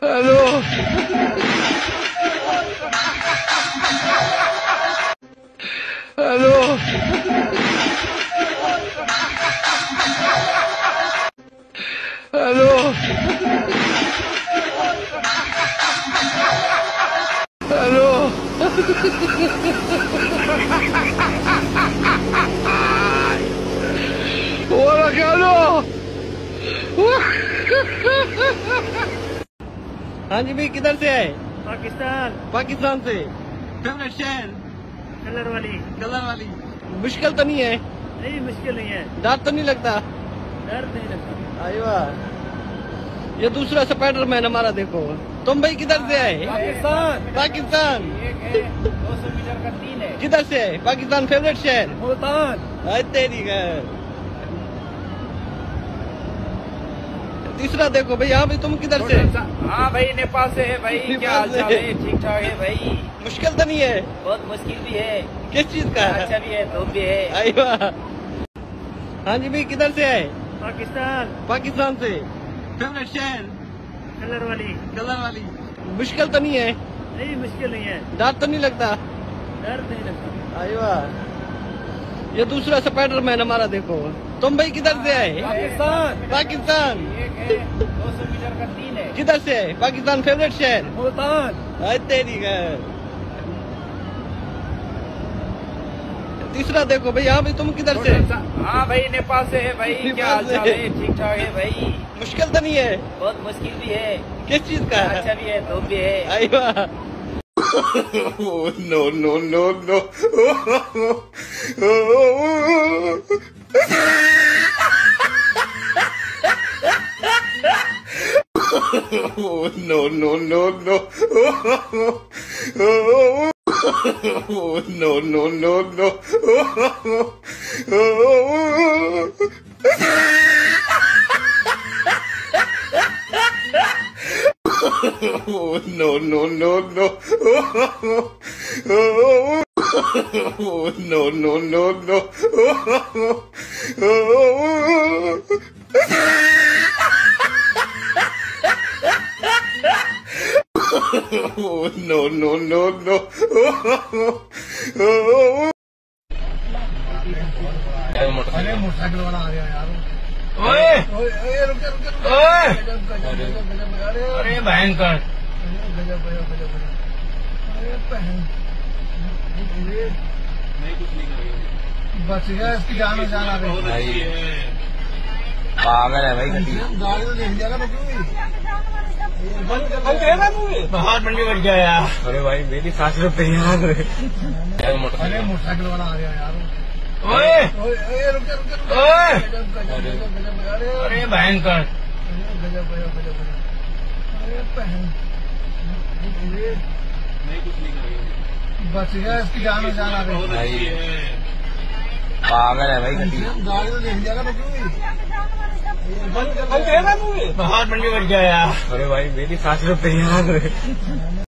Hello hello hello hello Hola, Carlos! हाँ जी भाई, किधर से आए? पाकिस्तान से। फेवरेट शहर? कलर वाली। मुश्किल तो नहीं है? नहीं, मुश्किल नहीं है। डर तो नहीं लगता? डर नहीं लगता। अरे वाह, ये दूसरा स्पाइडरमैन हमारा देखो। तुम भाई किधर से आए? पाकिस्तान। 200 मीटर का 3 है। किधर से आए? पाकिस्तान फेवरेट शहर? मुल्तान। तेरी का तीसरा देखो भाई। हाँ भाई, तुम किधर से? हाँ भाई, नेपाल से है भाई। क्या हाल चाल है? ठीक ठाक है भाई। मुश्किल तो नहीं है? बहुत मुश्किल भी है। किस चीज का? अच्छा भी है, धूप भी है। अरे वाह। हाँ जी भाई, किधर से आए? पाकिस्तान से। फेवरेट शहर? कलर वाली। मुश्किल तो नहीं है? नहीं, मुश्किल नहीं है। डर तो नहीं लगता? डर नहीं लगता। अरे वाह, ये दूसरा स्पाइडरमैन हमारा देखो। तुम भाई किधर से आए? पाकिस्तान। 200 मीटर का 3 है। किधर से आए? पाकिस्तान फेवरेट शहर? मुल्तान। तेरी का तीसरा देखो भाई। हाँ भाई, तुम किधर से? हाँ भाई, नेपाल से है भाई। क्या हाल चाल है? ठीक ठाक है भाई। मुश्किल तो नहीं है? बहुत मुश्किल भी है। किस चीज का? अच्छा भी है, धूप भी है। अरे वाह। no, no, no, no. No, no, no, no. No, no, no, no. No, no, no, no. No, no, no, no. No, no, no, no. अरे मोटरसाइकिल वाला आ गया यार। ओए, रुक ओए। अरे भयंकर। गजब। अरे बहन, बच गया। इसकी जान आ गई। पागल है भाई। गाड़ी तो देख लिया ना बहुत मंडी बढ़ गया यार। अरे भाई, मेरी सांस रुक गई यार। अरे मोटरसाइकिल वाला आ गया यार। ओए, रुक। ओए। अरे भयंकर। गजब। अरे बहन, बच गया। इसकी जान आ गई। पागल है भाई। गाड़ी तो देख लिया ना बहुत मंडी बढ़ गया यार। अरे भाई, मेरी सांस रुक गई यार।